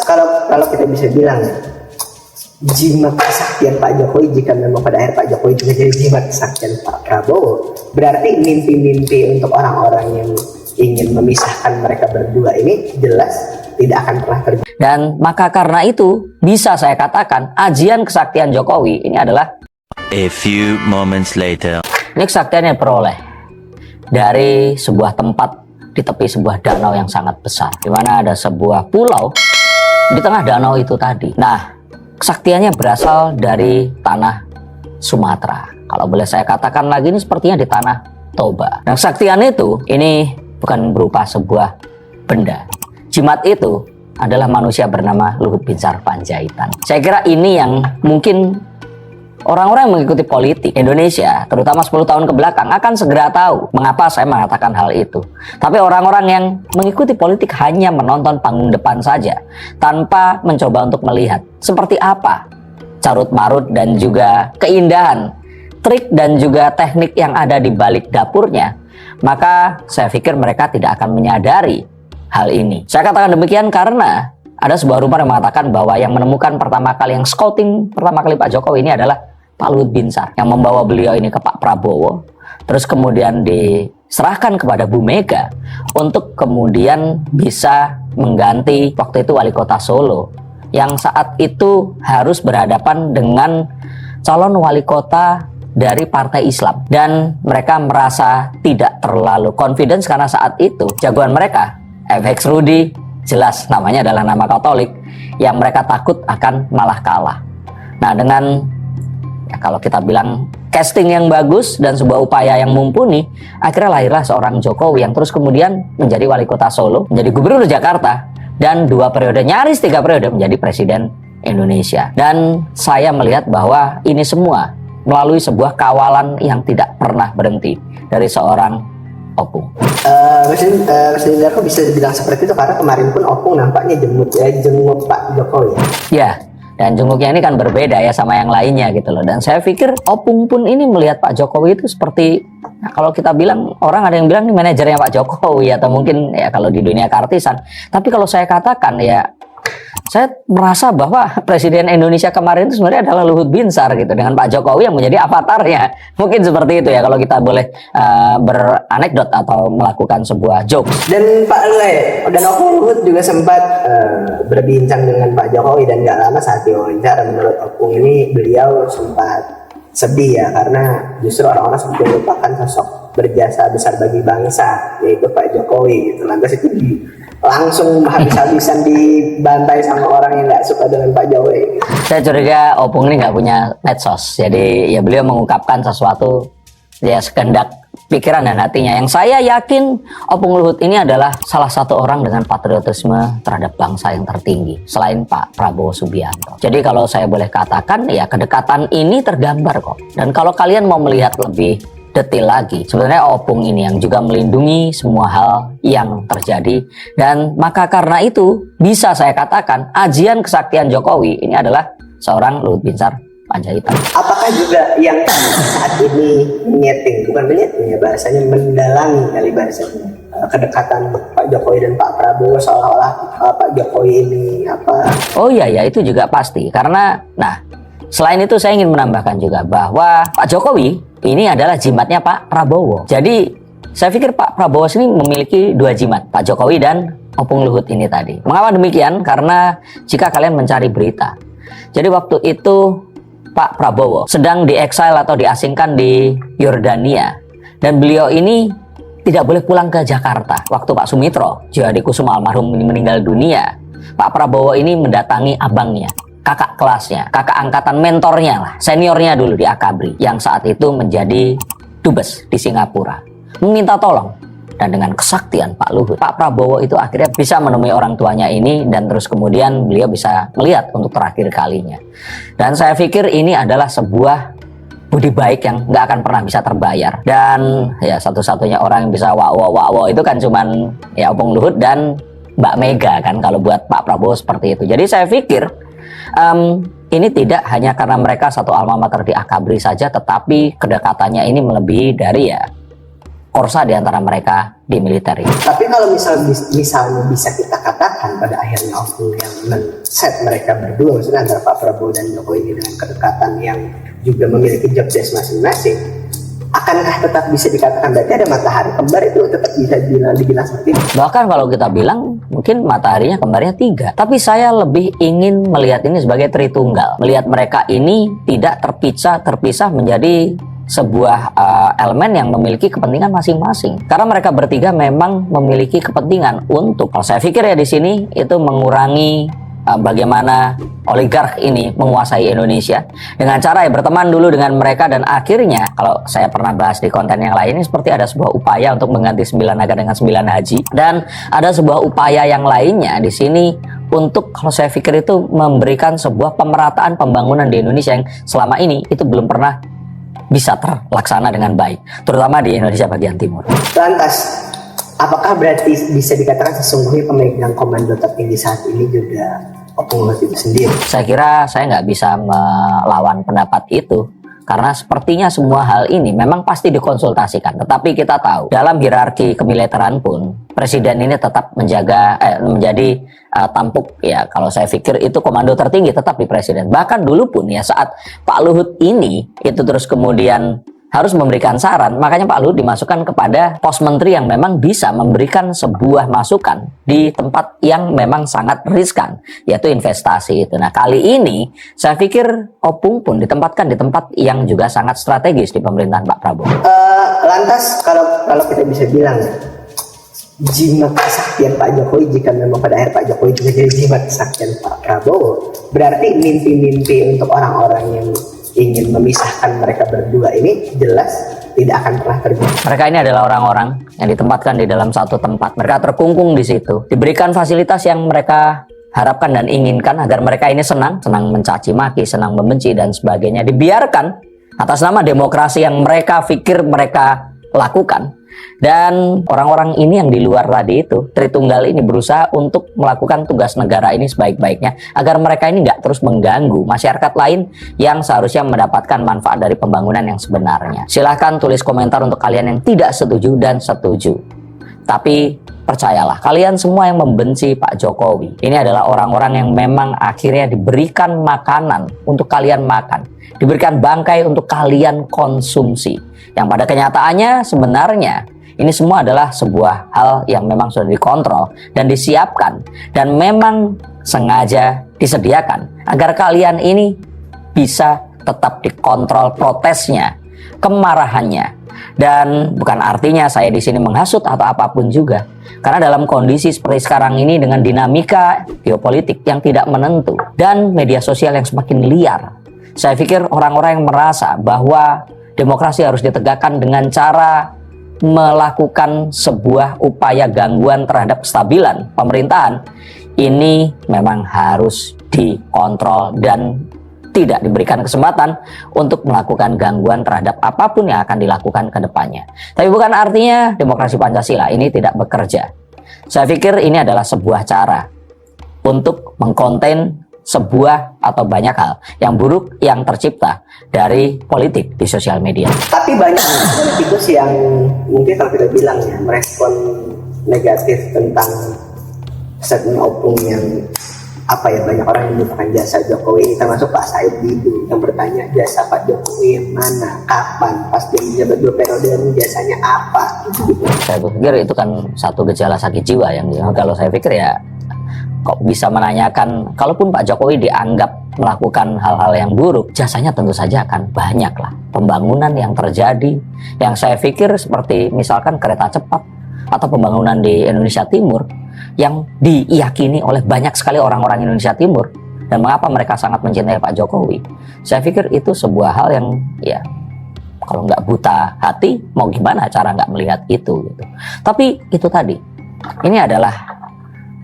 kalau kita bisa bilang jimat kesaktian Pak Jokowi, jika memang pada akhir Pak Jokowi juga jadi jimat kesaktian Pak Prabowo, berarti mimpi-mimpi untuk orang-orang yang ingin memisahkan mereka berdua ini jelas tidak akan pernah terjadi. Dan maka karena itu bisa saya katakan ajian kesaktian Jokowi ini adalah A few moments later. ini kesaktian yang peroleh dari sebuah tempat di tepi sebuah danau yang sangat besar, di mana ada sebuah pulau di tengah danau itu tadi. Nah, kesaktiannya berasal dari tanah Sumatera. Kalau boleh saya katakan lagi, ini sepertinya di tanah Toba. Nah, kesaktian itu ini bukan berupa sebuah benda. Jimat itu adalah manusia bernama Luhut Binsar Panjaitan. Saya kira ini yang mungkin orang-orang yang mengikuti politik Indonesia, terutama 10 tahun ke belakang, akan segera tahu mengapa saya mengatakan hal itu. Tapi orang-orang yang mengikuti politik hanya menonton panggung depan saja, tanpa mencoba untuk melihat seperti apa carut-marut dan juga keindahan, trik dan juga teknik yang ada di balik dapurnya, maka saya pikir mereka tidak akan menyadari hal ini. Saya katakan demikian karena ada sebuah rumor yang mengatakan bahwa yang menemukan pertama kali, yang scouting pertama kali Pak Jokowi ini adalah Pak Luhut Binsar, yang membawa beliau ini ke Pak Prabowo, terus kemudian diserahkan kepada Bu Mega untuk kemudian bisa mengganti waktu itu wali kota Solo, yang saat itu harus berhadapan dengan calon wali kota dari partai Islam, dan mereka merasa tidak terlalu confidence karena saat itu jagoan mereka FX Rudy, jelas namanya adalah nama Katolik, yang mereka takut akan malah kalah. Nah, dengan kalau kita bilang casting yang bagus dan sebuah upaya yang mumpuni, akhirnya lahirlah seorang Jokowi yang terus kemudian menjadi wali kota Solo, menjadi gubernur Jakarta, dan 2 periode, nyaris 3 periode menjadi presiden Indonesia. Dan saya melihat bahwa ini semua melalui sebuah kawalan yang tidak pernah berhenti dari seorang Opung. Presiden Darko bisa dibilang seperti itu karena kemarin pun Opung nampaknya jenguk Pak Jokowi. Ya. Dan jenguknya ini kan berbeda ya sama yang lainnya gitu loh. Dan saya pikir Opung pun ini melihat Pak Jokowi itu seperti, nah, kalau kita bilang, orang ada yang bilang ini manajernya Pak Jokowi, atau mungkin ya kalau di dunia keartisan. Tapi kalau saya katakan ya, saya merasa bahwa Presiden Indonesia kemarin itu sebenarnya adalah Luhut Binsar gitu, dengan Pak Jokowi yang menjadi avatarnya. Mungkin seperti itu ya kalau kita boleh beranekdot atau melakukan sebuah joke. Dan Opung Luhut juga sempat berbincang dengan Pak Jokowi, dan gak lama saat diwawancara menurut Opung ini beliau sempat sedih ya, karena justru orang-orang seperti melupakan sosok berjasa besar bagi bangsa, yaitu Pak Jokowi gitu. Lantas itu langsung habis-habisan dibantai sama orang yang nggak suka dengan Pak Jokowi. Saya curiga Opung ini nggak punya medsos, jadi ya beliau mengungkapkan sesuatu ya sekendak pikiran dan hatinya. Yang saya yakin Opung Luhut ini adalah salah satu orang dengan patriotisme terhadap bangsa yang tertinggi selain Pak Prabowo Subianto. Jadi kalau saya boleh katakan ya kedekatan ini tergambar kok. Dan kalau kalian mau melihat lebih detail lagi, sebenarnya Opung ini yang juga melindungi semua hal yang terjadi. Dan maka karena itu bisa saya katakan ajian kesaktian Jokowi ini adalah seorang Luhut Binsar Panjaitan. Apakah juga yang saat ini bukan menyeting ya bahasanya, mendalangi kali bahasanya, kedekatan Pak Jokowi dan Pak Prabowo, seolah-olah Pak Jokowi ini apa? Oh iya ya, itu juga pasti. Karena nah, selain itu saya ingin menambahkan juga bahwa Pak Jokowi ini adalah jimatnya Pak Prabowo. Jadi saya pikir Pak Prabowo sini memiliki 2 jimat, Pak Jokowi dan Opung Luhut ini tadi. Mengapa demikian? Karena jika kalian mencari berita, jadi waktu itu Pak Prabowo sedang di-exile atau diasingkan di Yordania, dan beliau ini tidak boleh pulang ke Jakarta. Waktu Pak Sumitro Djihadikusumo almarhum ini meninggal dunia, Pak Prabowo ini mendatangi abangnya, kakak kelasnya, kakak angkatan mentornya lah, seniornya dulu di Akabri, yang saat itu menjadi dubes di Singapura, meminta tolong. Dan dengan kesaktian Pak Luhut, Pak Prabowo itu akhirnya bisa menemui orang tuanya ini, dan terus kemudian beliau bisa melihat untuk terakhir kalinya. Dan saya pikir ini adalah sebuah budi baik yang nggak akan pernah bisa terbayar. Dan ya satu-satunya orang yang bisa wow itu kan cuman ya Opung Luhut dan Mbak Mega kan, kalau buat Pak Prabowo seperti itu. Jadi saya pikir ini tidak hanya karena mereka satu alma mater di Akabri saja, tetapi kedekatannya ini melebihi dari ya korsa di antara mereka di militer ini. Tapi kalau misalnya bisa kita katakan pada akhirnya yang men-set mereka berdua, maksudnya antara Pak Prabowo dan Jokowi ini dengan kedekatan yang juga memiliki job desk masing-masing, akankah tetap bisa dikatakan berarti ada matahari kembar itu tetap bisa dibilang seperti itu? Bahkan kalau kita bilang mungkin mataharinya kembarnya 3. Tapi saya lebih ingin melihat ini sebagai Tritunggal. Melihat mereka ini tidak terpisah menjadi sebuah elemen yang memiliki kepentingan masing-masing. Karena mereka bertiga memang memiliki kepentingan untuk, kalau saya pikir ya di sini itu mengurangi bagaimana oligark ini menguasai Indonesia dengan cara ya berteman dulu dengan mereka, dan akhirnya kalau saya pernah bahas di konten yang lain ini seperti ada sebuah upaya untuk mengganti 9 naga dengan 9 haji, dan ada sebuah upaya yang lainnya di sini untuk, kalau saya pikir itu memberikan sebuah pemerataan pembangunan di Indonesia yang selama ini itu belum pernah bisa terlaksana dengan baik, terutama di Indonesia bagian timur. Lantas, apakah berarti bisa dikatakan sesungguhnya pemegang komando tertinggi saat ini juga Opung Luhut itu sendiri? Saya kira saya nggak bisa melawan pendapat itu, karena sepertinya semua hal ini memang pasti dikonsultasikan. Tetapi kita tahu dalam hierarki kemiliteran pun presiden ini tetap menjadi tampuk ya. Kalau saya pikir itu komando tertinggi tetap di presiden. Bahkan dulu pun ya saat Pak Luhut ini itu terus kemudian harus memberikan saran, makanya Pak Luhut dimasukkan kepada pos menteri yang memang bisa memberikan sebuah masukan di tempat yang memang sangat riskan, yaitu investasi itu. Nah, kali ini saya pikir Opung pun ditempatkan di tempat yang juga sangat strategis di pemerintahan Pak Prabowo. Lantas kalau kita bisa bilang jimat kesaktian Pak Jokowi, jika memang pada akhir Pak Jokowi juga jadi jimat kesaktian Pak Prabowo, berarti mimpi-mimpi untuk orang-orang yang ingin memisahkan mereka berdua ini jelas tidak akan pernah terjadi. Mereka ini adalah orang-orang yang ditempatkan di dalam satu tempat. Mereka terkungkung di situ, diberikan fasilitas yang mereka harapkan dan inginkan agar mereka ini senang mencaci maki, senang membenci dan sebagainya, dibiarkan atas nama demokrasi yang mereka pikir mereka lakukan. Dan orang-orang ini yang di luar tadi itu, Tritunggal ini berusaha untuk melakukan tugas negara ini sebaik-baiknya agar mereka ini nggak terus mengganggu masyarakat lain yang seharusnya mendapatkan manfaat dari pembangunan yang sebenarnya. Silahkan tulis komentar untuk kalian yang tidak setuju dan setuju. Tapi percayalah, kalian semua yang membenci Pak Jokowi, ini adalah orang-orang yang memang akhirnya diberikan makanan untuk kalian makan, diberikan bangkai untuk kalian konsumsi, yang pada kenyataannya sebenarnya ini semua adalah sebuah hal yang memang sudah dikontrol dan disiapkan dan memang sengaja disediakan agar kalian ini bisa tetap dikontrol protesnya, kemarahannya. Dan bukan artinya saya di sini menghasut atau apapun juga, karena dalam kondisi seperti sekarang ini dengan dinamika geopolitik yang tidak menentu dan media sosial yang semakin liar, saya pikir orang-orang yang merasa bahwa demokrasi harus ditegakkan dengan cara melakukan sebuah upaya gangguan terhadap kestabilan pemerintahan, ini memang harus dikontrol dan tidak diberikan kesempatan untuk melakukan gangguan terhadap apapun yang akan dilakukan ke depannya. Tapi bukan artinya demokrasi Pancasila ini tidak bekerja. Saya pikir ini adalah sebuah cara untuk mengkonten sebuah atau banyak hal yang buruk yang tercipta dari politik di sosial media. Tapi banyak politikus yang mungkin kalau kita bilang ya merespon negatif tentang statement Opung yang banyak orang yang membutuhkan jasa Jokowi ini, termasuk Pak Said Didu yang bertanya jasa Pak Jokowi yang mana, kapan, pas dia menjabat 2 periode jasanya apa gitu. Saya pikir itu kan satu gejala sakit jiwa yang kalau saya pikir ya kok bisa menanyakan, kalaupun Pak Jokowi dianggap melakukan hal-hal yang buruk, jasanya tentu saja akan banyak lah. Pembangunan yang terjadi, yang saya pikir seperti misalkan kereta cepat atau pembangunan di Indonesia Timur yang diyakini oleh banyak sekali orang-orang Indonesia Timur, dan mengapa mereka sangat mencintai Pak Jokowi. Saya pikir itu sebuah hal yang ya kalau nggak buta hati mau gimana cara nggak melihat itu gitu. Tapi itu tadi, ini adalah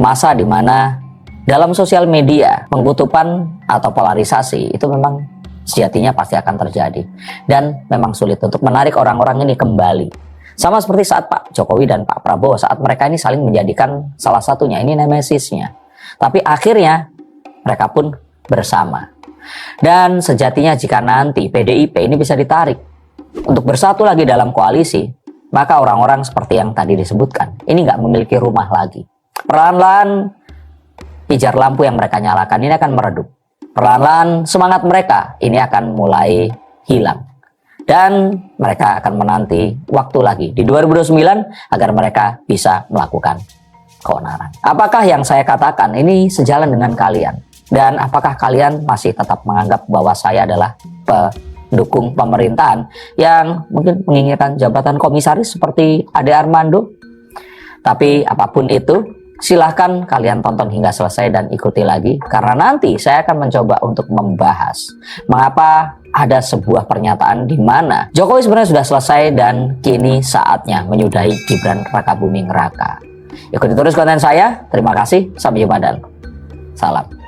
masa di mana dalam sosial media pengkutupan atau polarisasi itu memang sejatinya pasti akan terjadi, dan memang sulit untuk menarik orang-orang ini kembali. Sama seperti saat Pak Jokowi dan Pak Prabowo, saat mereka ini saling menjadikan salah satunya ini nemesisnya. Tapi akhirnya mereka pun bersama. Dan sejatinya jika nanti PDIP ini bisa ditarik untuk bersatu lagi dalam koalisi, maka orang-orang seperti yang tadi disebutkan ini nggak memiliki rumah lagi. Perlahan-lahan pijar lampu yang mereka nyalakan ini akan meredup. Perlahan-lahan semangat mereka ini akan mulai hilang. Dan mereka akan menanti waktu lagi di 2029 agar mereka bisa melakukan keonaran. Apakah yang saya katakan ini sejalan dengan kalian? Dan apakah kalian masih tetap menganggap bahwa saya adalah pendukung pemerintahan yang mungkin menginginkan jabatan komisaris seperti Ade Armando? Tapi apapun itu, silahkan kalian tonton hingga selesai dan ikuti lagi. Karena nanti saya akan mencoba untuk membahas mengapa ada sebuah pernyataan di mana Jokowi sebenarnya sudah selesai dan kini saatnya menyudahi Gibran Rakabuming Raka. Ikuti terus konten saya. Terima kasih. Sampai jumpa dan salam.